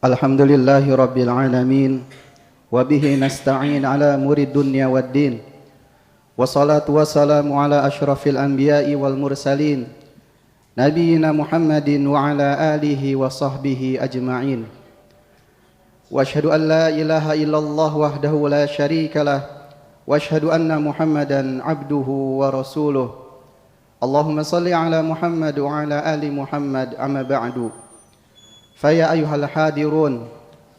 Alhamdulillahi Rabbil Alamin Wabihi nasta'in ala murid dunya wad din Wassalatu wassalamu ala ashrafil anbiya'i wal mursalin Nabiyyina Muhammadin wa ala alihi wa sahbihi ajma'in Wa ashhadu an la ilaha illallah wahdahu la sharika lah Wa ashhadu anna Muhammadan abduhu wa rasuluh Allahumma salli ala Muhammad wa ala ali Muhammad amma ba'du Faya ayuhal hadirun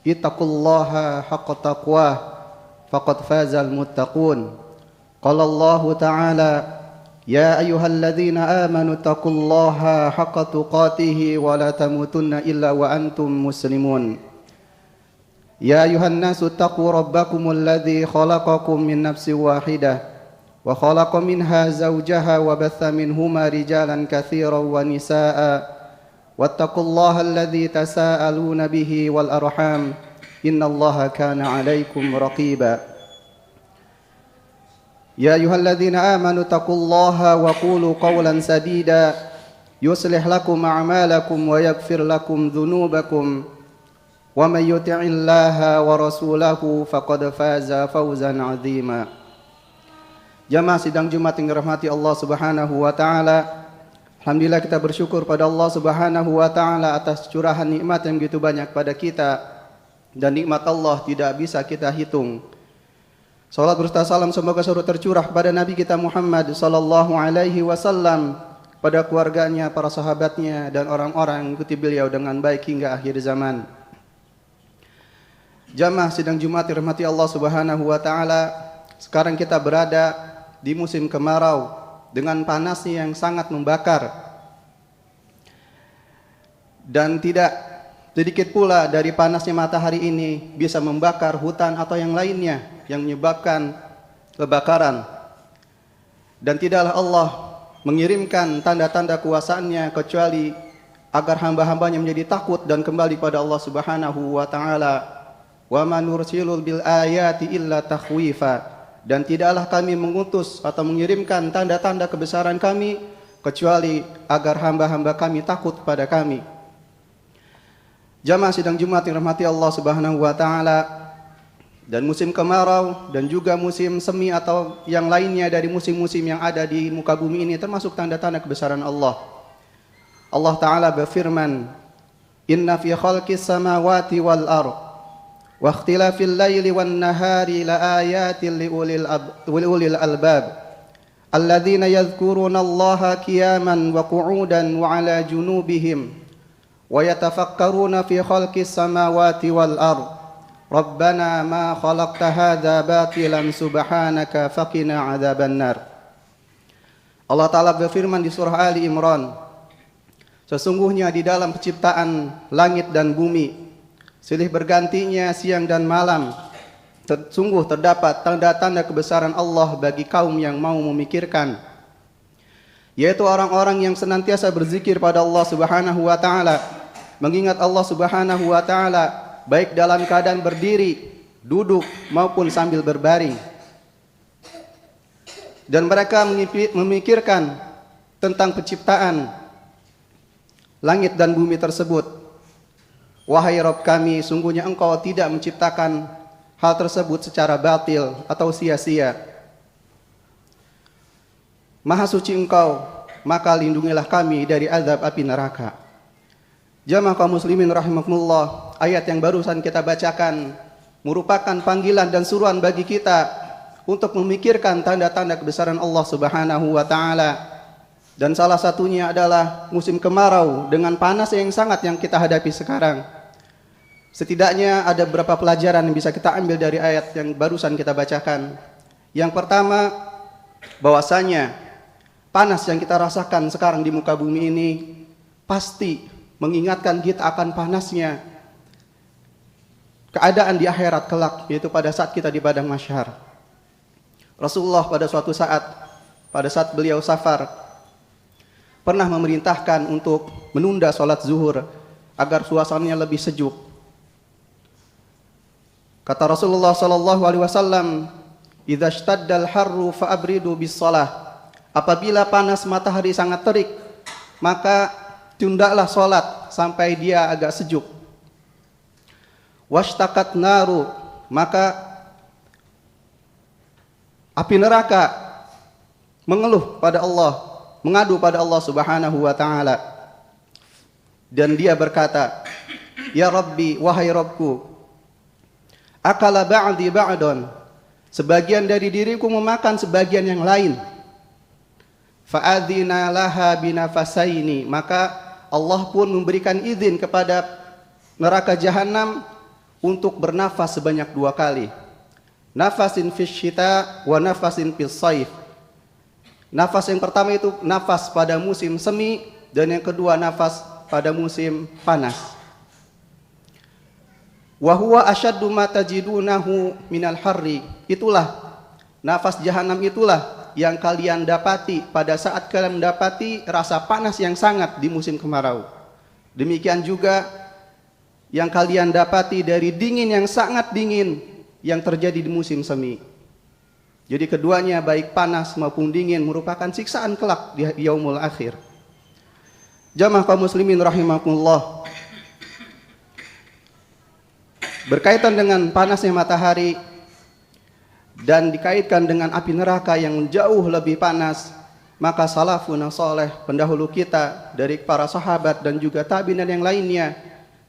ittaqullaha haqqa taqwah faqad fazal muttaqun qala Allah ta'ala ya ayyuhalladzina amanu taqullaha haqqa tuqatih wa la tamutunna illa wa antum muslimun ya ayyuhan nasu taqu rabbakumul ladzi khalaqakum min nafsin wahidah wa khalaqa minha zawjaha wa batha minhuma rijalan katsiran wa nisaa'a واتقوا الله الذي تساءلون به والأرحام إن الله كان عليكم رقيبا يا أيها الذين آمنوا اتقوا الله وقولوا قولا سديدا يصلح لكم أعمالكم ويغفر لكم ذنوبكم ومن يطع الله ورسوله فقد فاز فوزا عظيما Jamaah sidang Jumat yang dirahmati Allah Subhanahu wa taala. Alhamdulillah kita bersyukur pada Allah Subhanahu wa taala atas curahan nikmat yang begitu banyak pada kita dan nikmat Allah tidak bisa kita hitung. Salat berserta salam semoga selalu tercurah pada Nabi kita Muhammad sallallahu alaihi wasallam, pada keluarganya, para sahabatnya dan orang-orang yang mengikuti beliau dengan baik hingga akhir zaman. Jamaah sidang Jumat dirahmati Allah Subhanahu wa taala, sekarang kita berada di musim kemarau dengan panasnya yang sangat membakar dan tidak sedikit pula dari panasnya matahari ini bisa membakar hutan atau yang lainnya yang menyebabkan kebakaran, dan tidaklah Allah mengirimkan tanda-tanda kuasaannya kecuali agar hamba-hambanya menjadi takut dan kembali pada Allah Subhanahu wa taala. Wa ma nursilul bil ayati illa takhwifa, dan tidaklah kami mengutus atau mengirimkan tanda-tanda kebesaran kami kecuali agar hamba-hamba kami takut pada kami. Jamaah sidang Jumat yang dirahmati Allah Subhanahu wa taala, dan musim kemarau dan juga musim semi atau yang lainnya dari musim-musim yang ada di muka bumi ini termasuk tanda-tanda kebesaran Allah. Allah taala berfirman, "Inna fi khalqis samawati wal ardh wa ikhtilafil laili wan nahari la ayatin li ulil albab alladzina yadhkuruna Allaha qiyaman wa qu'udan wa 'ala junubihim wa yatafakkaruna fi khalqis samawati wal ardh rabbana ma khalaqta hadza batilan subhanaka faqina 'adzabannar." Allah taala berfirman di surah Ali Imran, sesungguhnya di dalam penciptaan langit dan bumi, silih bergantinya siang dan malam, sungguh terdapat tanda-tanda kebesaran Allah bagi kaum yang mau memikirkan, yaitu orang-orang yang senantiasa berzikir pada Allah Subhanahu wa taala, mengingat Allah Subhanahu wa taala baik dalam keadaan berdiri, duduk maupun sambil berbaring. Dan mereka memikirkan tentang penciptaan langit dan bumi tersebut. Wahai Rabb kami, sungguhnya Engkau tidak menciptakan hal tersebut secara batil atau sia-sia. Maha suci Engkau, maka lindungilah kami dari azab api neraka. Jamaah kaum muslimin rahimakumullah, ayat yang barusan kita bacakan merupakan panggilan dan suruhan bagi kita untuk memikirkan tanda-tanda kebesaran Allah Subhanahu wa taala. Dan salah satunya adalah musim kemarau dengan panas yang sangat yang kita hadapi sekarang. Setidaknya ada beberapa pelajaran yang bisa kita ambil dari ayat yang barusan kita bacakan. Yang pertama, bahwasanya panas yang kita rasakan sekarang di muka bumi ini pasti mengingatkan kita akan panasnya keadaan di akhirat kelak, yaitu pada saat kita di padang mahsyar. Rasulullah pada suatu saat, pada saat beliau safar, pernah memerintahkan untuk menunda sholat zuhur agar suasananya lebih sejuk. Kata Rasulullah sallallahu alaihi wasallam, "Idza ishtaddal harru fa'abridu bis-shalah." Apabila panas matahari sangat terik, maka tundalah sholat sampai dia agak sejuk. Washtaqat naru, maka api neraka mengeluh pada Allah, mengadu pada Allah Subhanahu wa taala. Dan dia berkata, "Ya Rabbi, wahai Rabbku, akala ba'di ba'don, sebagian dari diriku memakan sebagian yang lain. Fa'adzina laha binafasaini, maka Allah pun memberikan izin kepada neraka jahanam untuk bernafas sebanyak 2 kali. Nafasin fis syita wa nafasin fis saif. Nafas yang pertama itu nafas pada musim semi, dan yang kedua nafas pada musim panas. Wa huwa asyaddu ma tajidunahu minal harri. Itulah nafas jahanam, itulah yang kalian dapati pada saat kalian mendapati rasa panas yang sangat di musim kemarau. Demikian juga yang kalian dapati dari dingin yang sangat dingin yang terjadi di musim semi. Jadi keduanya baik panas maupun dingin merupakan siksaan kelak di yaumul akhir. Jamaah kaum muslimin rahimakumullah. Berkaitan dengan panasnya matahari dan dikaitkan dengan api neraka yang jauh lebih panas, maka salafun saleh, pendahulu kita dari para sahabat dan juga tabi'in yang lainnya,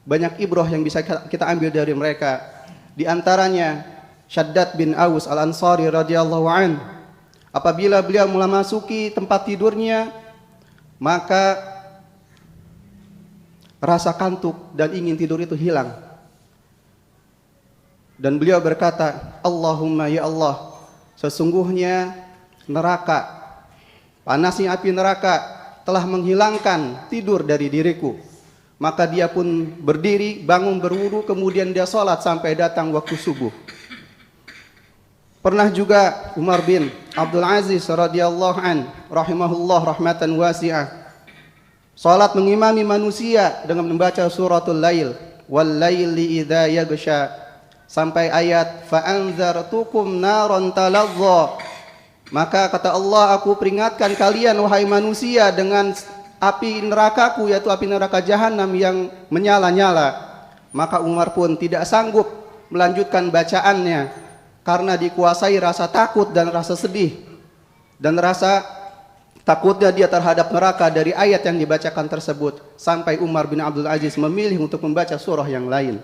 banyak ibrah yang bisa kita ambil dari mereka. Di antaranya Syaddad bin Aus al-Ansari radhiyallahu an, apabila beliau mulai masuki tempat tidurnya, maka rasa kantuk dan ingin tidur itu hilang. Dan beliau berkata, Allahumma ya Allah, sesungguhnya neraka, panasnya api neraka telah menghilangkan tidur dari diriku. Maka dia pun berdiri, bangun berwudu, kemudian dia sholat sampai datang waktu subuh. Pernah juga Umar bin Abdul Aziz radhiyallahu an, rahimahullah rahmatan wasi'ah, sholat mengimami manusia dengan membaca suratul Lail, wal laili idza yaghsha, sampai ayat fa anzartukum naran talazza. Maka kata Allah, aku peringatkan kalian wahai manusia dengan api nerakaku, yaitu api neraka jahanam yang menyala-nyala. Maka Umar pun tidak sanggup melanjutkan bacaannya karena dikuasai rasa takut dan rasa sedih, dan rasa takutnya dia terhadap neraka dari ayat yang dibacakan tersebut, sampai Umar bin Abdul Aziz memilih untuk membaca surah yang lain.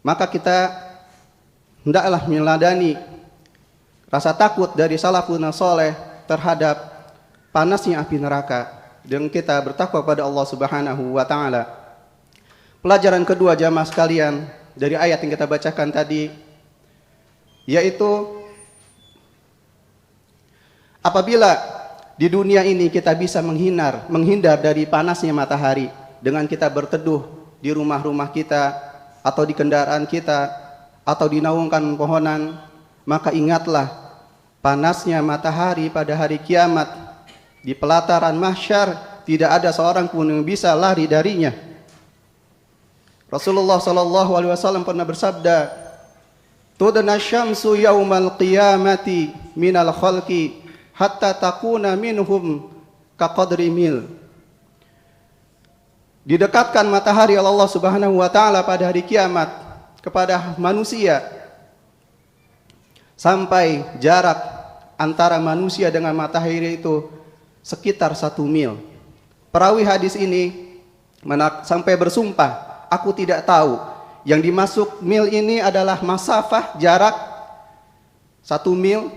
Maka kita hendaklah meneladani rasa takut dari salafun saleh terhadap panasnya api neraka, dan kita bertakwa pada Allah Subhanahu wa taala. Pelajaran kedua jamaah sekalian dari ayat yang kita bacakan tadi, yaitu apabila di dunia ini kita bisa menghindar dari panasnya matahari dengan kita berteduh di rumah-rumah kita atau di kendaraan kita atau di naungan pohonan, maka ingatlah panasnya matahari pada hari kiamat. Di pelataran mahsyar tidak ada seorang pun yang bisa lari darinya. Rasulullah sallallahu alaihi wasallam pernah bersabda, "Tudna syamsu yaumal qiyamati minal khalqi hatta takuna minhum kaqadri mil." Didekatkan matahari oleh Allah Subhanahu wa taala pada hari kiamat kepada manusia sampai jarak antara manusia dengan matahari itu sekitar 1 mil. Perawi hadis ini sampai bersumpah, aku tidak tahu yang dimaksud mil ini adalah masafah, jarak 1 mil.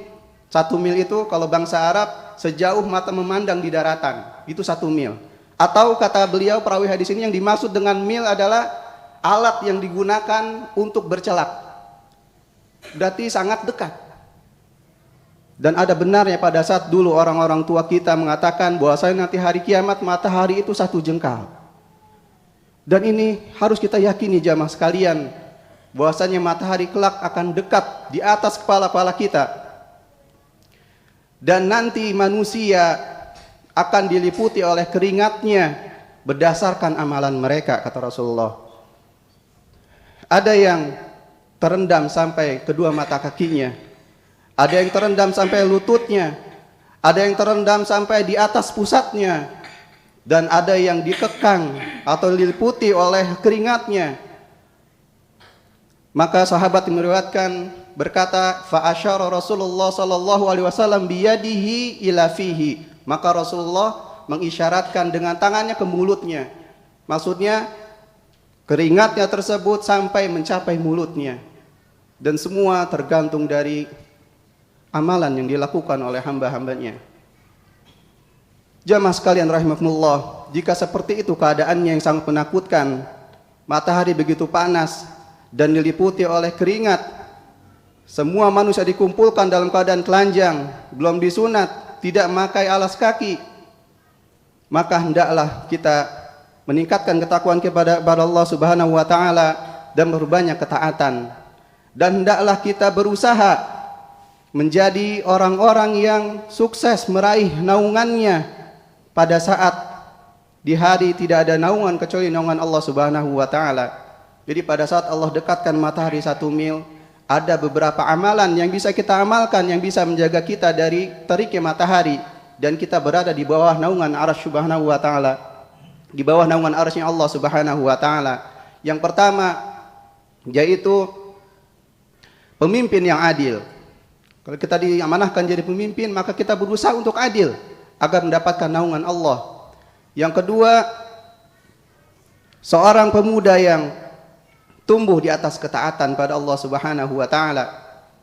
1 mil itu kalau bangsa Arab sejauh mata memandang di daratan, itu 1 mil. Atau kata beliau perawi hadis ini, yang dimaksud dengan mil adalah alat yang digunakan untuk bercelak. Berarti sangat dekat. Dan ada benarnya pada saat dulu orang-orang tua kita mengatakan bahwasanya nanti hari kiamat matahari itu 1 jengkal. Dan ini harus kita yakini jamaah sekalian, bahwasanya matahari kelak akan dekat di atas kepala-kepala kita. Dan nanti manusia akan diliputi oleh keringatnya berdasarkan amalan mereka, kata Rasulullah. Ada yang terendam sampai kedua mata kakinya, ada yang terendam sampai lututnya, ada yang terendam sampai di atas pusatnya, dan ada yang dikekang atau diliputi oleh keringatnya Maka sahabat yang meriwayatkan berkata, fa asyara Rasulullah sallallahu alaihi wasallam biyadihi ila fihi. Maka Rasulullah mengisyaratkan dengan tangannya ke mulutnya. Maksudnya keringatnya tersebut sampai mencapai mulutnya. Dan semua tergantung dari amalan yang dilakukan oleh hamba-hambanya. Jamaah sekalian rahimakumullah, jika seperti itu keadaannya yang sangat menakutkan, matahari begitu panas dan diliputi oleh keringat, semua manusia dikumpulkan dalam keadaan telanjang, belum disunat, tidak memakai alas kaki, maka hendaklah kita meningkatkan ketakwaan kepada Allah Subhanahu wa taala dan berbanyak ketaatan. Dan hendaklah kita berusaha menjadi orang-orang yang sukses meraih naungannya pada saat di hari tidak ada naungan kecuali naungan Allah Subhanahu wa taala. Jadi pada saat Allah dekatkan matahari 1 mil, ada beberapa amalan yang bisa kita amalkan yang bisa menjaga kita dari teriknya matahari dan kita berada di bawah naungan Arsy Subhanahu wa taala, di bawah naungan Arsy Allah Subhanahu wa taala. Yang pertama yaitu pemimpin yang adil. Kalau kita diamanahkan jadi pemimpin, maka kita berusaha untuk adil agar mendapatkan naungan Allah. Yang kedua, seorang pemuda yang tumbuh di atas ketaatan pada Allah Subhanahu wa taala.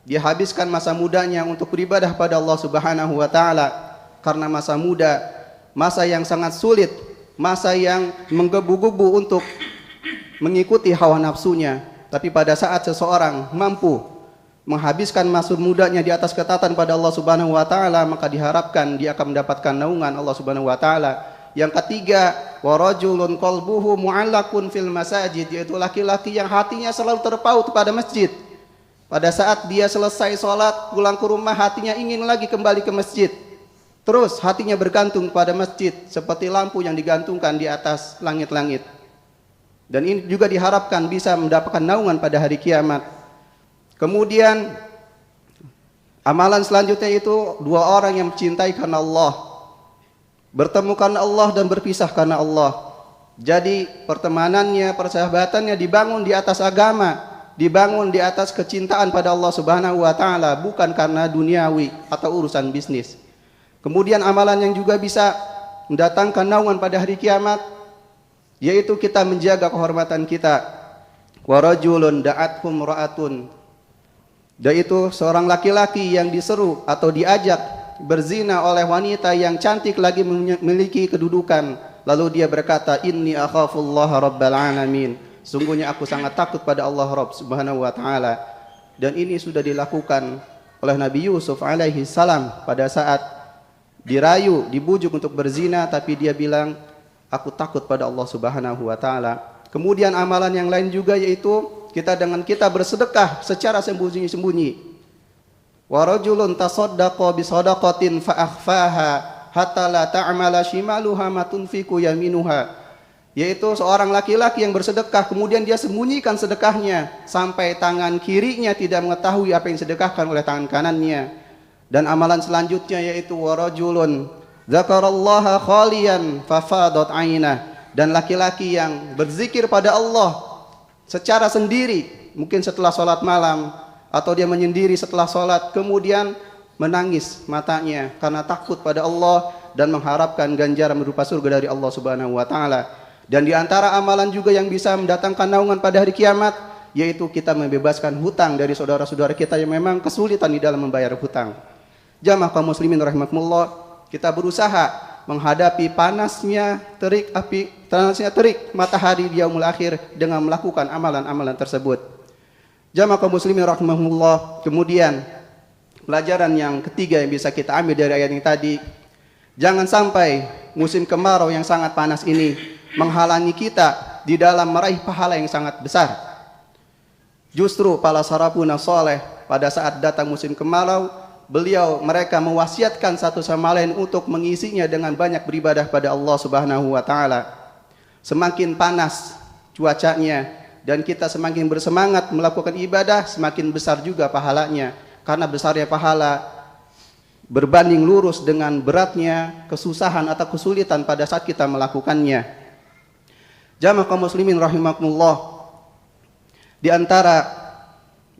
Dia habiskan masa mudanya untuk beribadah pada Allah Subhanahu wa taala, karena masa muda, masa yang sangat sulit, masa yang menggebu-gebu untuk mengikuti hawa nafsunya. Tapi pada saat seseorang mampu menghabiskan masa mudanya di atas ketaatan pada Allah Subhanahu wa taala, maka diharapkan dia akan mendapatkan naungan Allah Subhanahu wa taala. Yang ketiga, wa rajulun qalbuhu mu'allaqun fil masajid, yaitu laki-laki yang hatinya selalu terpaut pada masjid. Pada saat dia selesai sholat, pulang ke rumah, hatinya ingin lagi kembali ke masjid. Terus hatinya bergantung pada masjid seperti lampu yang digantungkan di atas langit-langit. Dan ini juga diharapkan bisa mendapatkan naungan pada hari kiamat. Kemudian amalan selanjutnya itu 2 orang yang mencintai karena Allah, bertemu karena Allah dan berpisah karena Allah. Jadi pertemanannya, persahabatannya dibangun di atas agama, dibangun di atas kecintaan pada Allah Subhanahu wa taala, bukan karena duniawi atau urusan bisnis. Kemudian amalan yang juga bisa mendatangkan naungan pada hari kiamat yaitu kita menjaga kehormatan kita. Wa rajulun da'atkum ra'atun, yaitu seorang laki-laki yang diseru atau diajak berzina oleh wanita yang cantik lagi memiliki kedudukan, lalu dia berkata, inni akhafullaha rabbal alamin, sungguhnya aku sangat takut pada Allah Rabb Subhanahu wa taala. Dan ini sudah dilakukan oleh Nabi Yusuf alaihi salam pada saat dirayu, dibujuk untuk berzina, tapi dia bilang, aku takut pada Allah Subhanahu wa taala. Kemudian amalan yang lain juga yaitu kita bersedekah secara sembunyi-sembunyi. Wa rajulun tasaddaqa bi shadaqatin fa akhfaha hatta la ta'mala shimaluha ma tunfiqu yaminuha, yaitu seorang laki-laki yang bersedekah kemudian dia sembunyikan sedekahnya sampai tangan kirinya tidak mengetahui apa yang sedekahkan oleh tangan kanannya. Dan amalan selanjutnya yaitu wa rajulun dzakarallaha khaliyan fa fadat 'ainah, dan laki-laki yang berzikir pada Allah secara sendiri, mungkin setelah sholat malam atau dia menyendiri setelah sholat, kemudian menangis matanya karena takut pada Allah dan mengharapkan ganjaran berupa surga dari Allah Subhanahu wa taala. Dan di antara amalan juga yang bisa mendatangkan naungan pada hari kiamat yaitu kita membebaskan hutang dari saudara-saudara kita yang memang kesulitan di dalam membayar hutang. Jamaah kaum muslimin rahimakumullah, kita berusaha menghadapi panasnya terik matahari di yaumul akhir dengan melakukan amalan-amalan tersebut. Jamaah kaum muslimin rahimahullah, kemudian pelajaran yang ketiga yang bisa kita ambil dari ayat ini tadi, jangan sampai musim kemarau yang sangat panas ini menghalangi kita di dalam meraih pahala yang sangat besar. Justru para salafun saleh pada saat datang musim kemarau, mereka mewasiatkan satu sama lain untuk mengisinya dengan banyak beribadah pada Allah Subhanahu wa taala. Semakin panas cuacanya dan kita semakin bersemangat melakukan ibadah, semakin besar juga pahalanya. Karena besarnya pahala berbanding lurus dengan beratnya kesusahan atau kesulitan pada saat kita melakukannya. Jamaah kaum muslimin rahimakumullah, di antara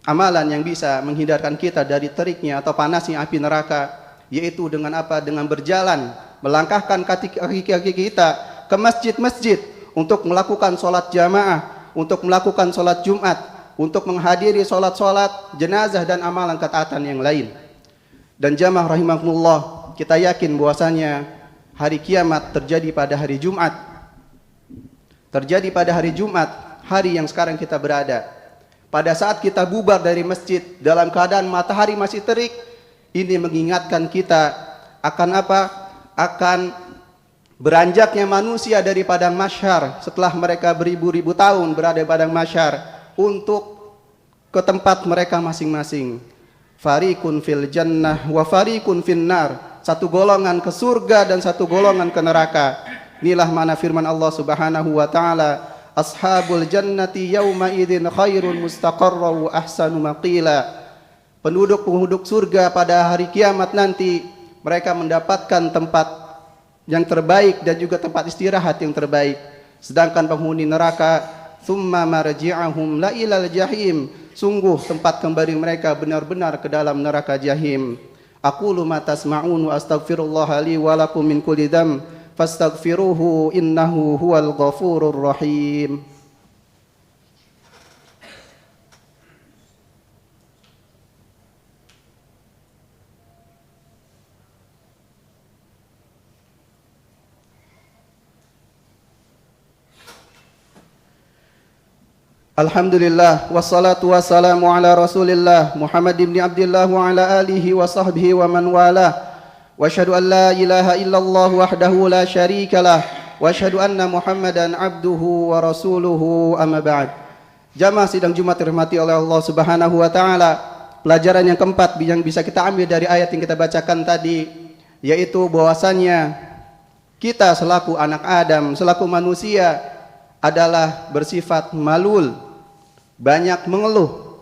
amalan yang bisa menghindarkan kita dari teriknya atau panasnya api neraka, yaitu dengan apa? Dengan berjalan, melangkahkan kaki-kaki kita ke masjid-masjid untuk melakukan sholat jamaah, untuk melakukan sholat Jumat, untuk menghadiri sholat-sholat jenazah dan amalan ketaatan yang lain. Dan jamaah rahimakumullah, kita yakin bahwasanya hari kiamat terjadi pada hari Jumat. Terjadi pada hari Jumat, hari yang sekarang kita berada. Pada saat kita bubar dari masjid dalam keadaan matahari masih terik, ini mengingatkan kita akan apa? Akan beranjaknya manusia dari padang mahsyar setelah mereka beribu-ribu tahun berada di padang mahsyar untuk ke tempat mereka masing-masing. Fariqun fil jannah wa fariqun finnar. Satu golongan ke surga dan satu golongan ke neraka. Inilah mana firman Allah Subhanahu wa taala, ashabul jannati yawma idzin khairun mustaqarra wa ahsanu maqila. Penduduk-penduduk surga pada hari kiamat nanti mereka mendapatkan tempat yang terbaik dan juga tempat istirahat yang terbaik. Sedangkan penghuni neraka, thumma marji'ahum la ilal jahim, sungguh tempat kembali mereka benar-benar ke dalam neraka jahim. Aqulu ma tasma'un wa astaghfirullah li wa lakum min kulli dzamb fastaghfiruhu innahu huwal ghafurur rahim. Alhamdulillah wassalatu wassalamu ala Rasulillah Muhammad ibn Abdullah wa ala alihi wa sahbihi wa man wala. Wa asyhadu an la ilaha illallah wahdahu la syarika lah wa asyhadu anna Muhammadan abduhu wa rasuluhu amma ba'd. Jamaah sidang Jumat dirahmati oleh Allah Subhanahu wa taala. Pelajaran yang keempat yang bisa kita ambil dari ayat yang kita bacakan tadi, yaitu bahwasannya kita selaku anak Adam, selaku manusia adalah bersifat malul, banyak mengeluh.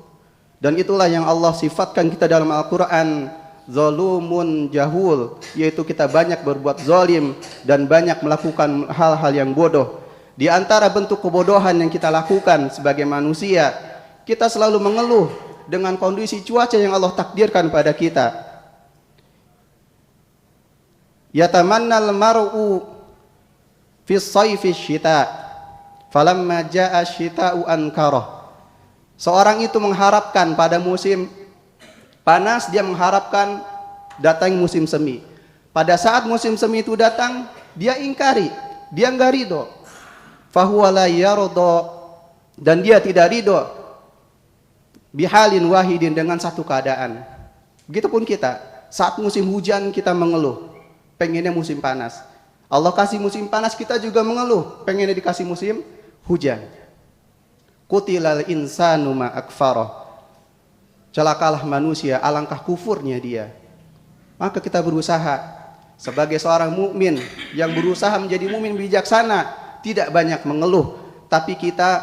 Dan itulah yang Allah sifatkan kita dalam Al-Quran, zalumun jahul, yaitu kita banyak berbuat zalim dan banyak melakukan hal-hal yang bodoh. Di antara bentuk kebodohan yang kita lakukan sebagai manusia, kita selalu mengeluh dengan kondisi cuaca yang Allah takdirkan pada kita. Yatamannal mar'u fi sayfi syita falamma jaa syita'u ankarah. Seorang itu mengharapkan pada musim panas, dia mengharapkan datang musim semi. Pada saat musim semi itu datang, dia ingkari, dia enggak ridho. Fahuwa la yarda, dan dia tidak ridho bihalin wahidin, dengan satu keadaan. Begitupun kita, saat musim hujan kita mengeluh, pengennya musim panas. Allah kasih musim panas, kita juga mengeluh, pengennya dikasih musim hujan. Qutilal insanu ma akfarah, celakalah manusia, alangkah kufurnya dia. Maka kita berusaha sebagai seorang mukmin yang berusaha menjadi mukmin bijaksana, tidak banyak mengeluh, tapi kita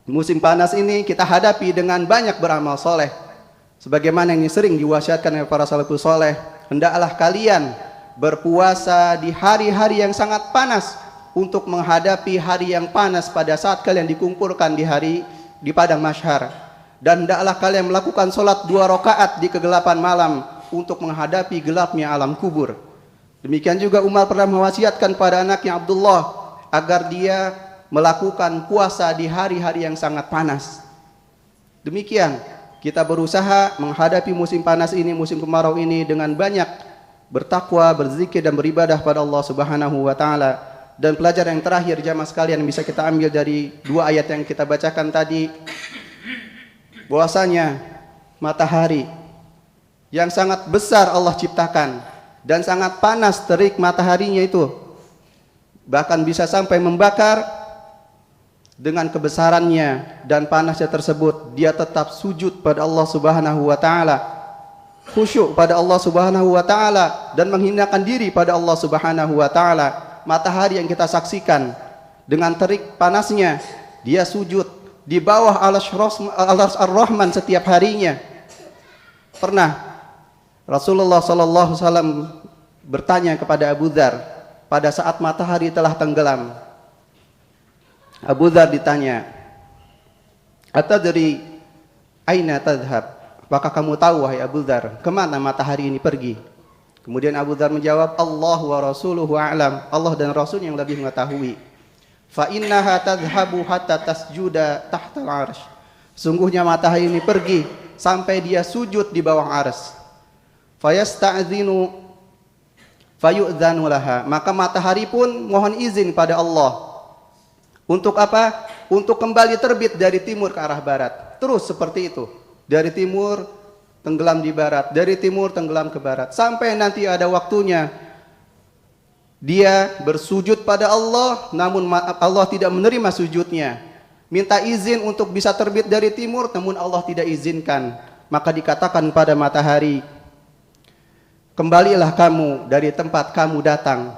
musim panas ini kita hadapi dengan banyak beramal soleh. Sebagaimana yang sering diwasiatkan oleh para salafus soleh, hendaklah kalian berpuasa di hari-hari yang sangat panas untuk menghadapi hari yang panas pada saat kalian dikumpulkan di padang mahsyar. Dan hendaklah kalian melakukan sholat 2 rakaat di kegelapan malam untuk menghadapi gelapnya alam kubur. Demikian juga Umar pernah mewasiatkan pada anaknya Abdullah agar dia melakukan puasa di hari-hari yang sangat panas. Demikian kita berusaha menghadapi musim panas ini, musim kemarau ini dengan banyak bertakwa, berzikir dan beribadah pada Allah Subhanahu wa taala. Dan pelajaran yang terakhir jamaah sekalian yang bisa kita ambil dari 2 ayat yang kita bacakan tadi, bahwasanya matahari yang sangat besar Allah ciptakan dan sangat panas terik mataharinya itu, bahkan bisa sampai membakar. Dengan kebesarannya dan panasnya tersebut, dia tetap sujud pada Allah Subhanahu wa taala, khusyuk pada Allah Subhanahu wa taala dan menghinakan diri pada Allah Subhanahu wa taala. Matahari yang kita saksikan dengan terik panasnya, dia sujud di bawah arsy ar-Rahman setiap harinya. Pernah Rasulullah sallallahu alaihi wasallam bertanya kepada Abu Dzar pada saat matahari telah tenggelam. Abu Dzar ditanya, Atadri aina tadhhab? Apakah kamu tahu wahai Abu Dzar, kemana matahari ini pergi? Kemudian Abu Dzar menjawab, Allah wa rasuluhu a'lam. Allah dan Rasul yang lebih mengetahui. Fa innaha tadhhabu hatta tasjuda tahta al-'arsy. Sungguhnya matahari ini pergi sampai dia sujud di bawah arsy. Fayasta'dzinu fayu'dzanu laha. Maka matahari pun mohon izin pada Allah. Untuk apa? Untuk kembali terbit dari timur ke arah barat. Terus seperti itu. Dari timur tenggelam di barat, dari timur tenggelam ke barat, sampai nanti ada waktunya dia bersujud pada Allah, namun Allah tidak menerima sujudnya. Minta izin untuk bisa terbit dari timur, namun Allah tidak izinkan. Maka dikatakan pada matahari, kembalilah kamu dari tempat kamu datang.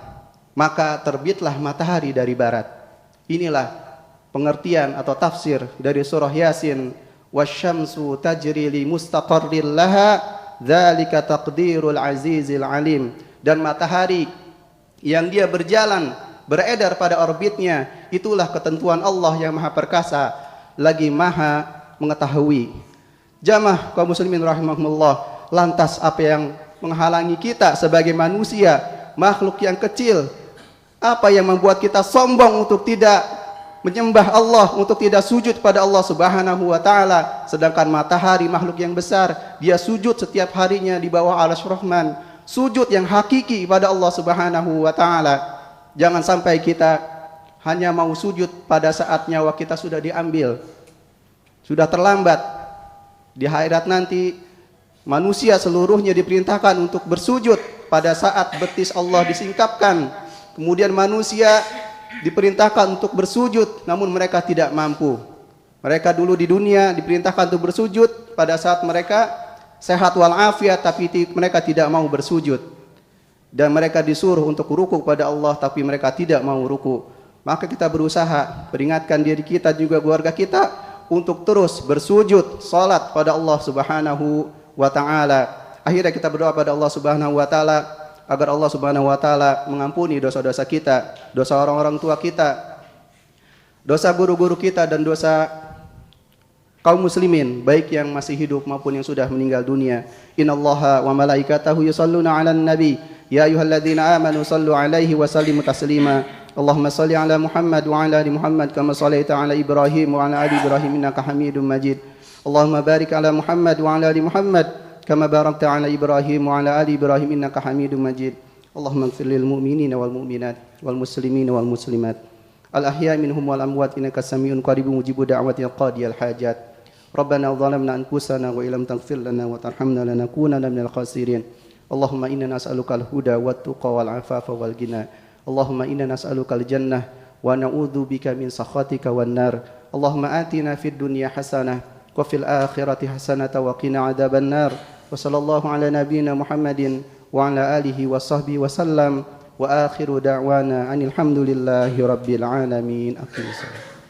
Maka terbitlah matahari dari barat. Inilah pengertian atau tafsir dari surah Yasin. Wasyamsu tajri li mustaqarril laha dzalika taqdirul azizil alim. Dan matahari yang dia berjalan beredar pada orbitnya, itulah ketentuan Allah yang maha perkasa lagi maha mengetahui. Jamaah kaum muslimin rahimahumullah, lantas apa yang menghalangi kita sebagai manusia, makhluk yang kecil? Apa yang membuat kita sombong untuk tidak menyembah Allah, untuk tidak sujud pada Allah Subhanahu wa taala, sedangkan matahari makhluk yang besar, dia sujud setiap harinya di bawah arsy Rahman, sujud yang hakiki pada Allah Subhanahu wa taala. Jangan sampai kita hanya mau sujud pada saat nyawa kita sudah diambil, sudah terlambat. Di akhirat nanti manusia seluruhnya diperintahkan untuk bersujud pada saat betis Allah disingkapkan. Kemudian manusia diperintahkan untuk bersujud, namun mereka tidak mampu. Mereka dulu di dunia diperintahkan untuk bersujud pada saat mereka sehat walafiat, tapi mereka tidak mau bersujud. Dan mereka disuruh untuk ruku pada Allah, tapi mereka tidak mau ruku. Maka kita berusaha peringatkan diri kita juga keluarga kita untuk terus bersujud, salat pada Allah Subhanahu wa taala. Akhirnya kita berdoa pada Allah Subhanahu wa taala agar Allah Subhanahu wa taala mengampuni dosa-dosa kita, dosa orang-orang tua kita, dosa guru-guru kita, dan dosa kaum muslimin baik yang masih hidup maupun yang sudah meninggal dunia. Innallaha wa malaikatahu yusholluna 'alan nabi ya ayyuhalladzina amanu shallu 'alaihi wa sallimu taslima. Allahumma shalli 'ala Muhammad wa 'ala ali Muhammad kama shallaita 'ala Ibrahim wa 'ala ali Ibrahim innaka Hamidum Majid. Allahumma barik 'ala Muhammad wa 'ala ali Muhammad كما باركت على إبراهيم وعلى آل إبراهيم إنك حميد مجيد. اللهم اغفر للمؤمنين والمؤمنات والمسلمين والمسلمات الأحياء منهم والأموات إنك سميع قريب مجيب دعوة القاضي الحاجات. ربنا ظلمنا أنفسنا وإن لم تغفر لنا وترحمنا لنكونن من الخاسرين. اللهم إنا نسألك الهدى والتقى والعفاف والغنى. اللهم إنا نسألك الجنة ونعوذ بك من سخطك والنار. اللهم آتنا في الدنيا حسنة وفي الآخرة حسنة وقنا عذاب النار. وصلى الله على نبينا محمد وعلى آله وصحبه وسلم وآخر دعوانا أن الحمد لله رب العالمين. أقم الصلاة.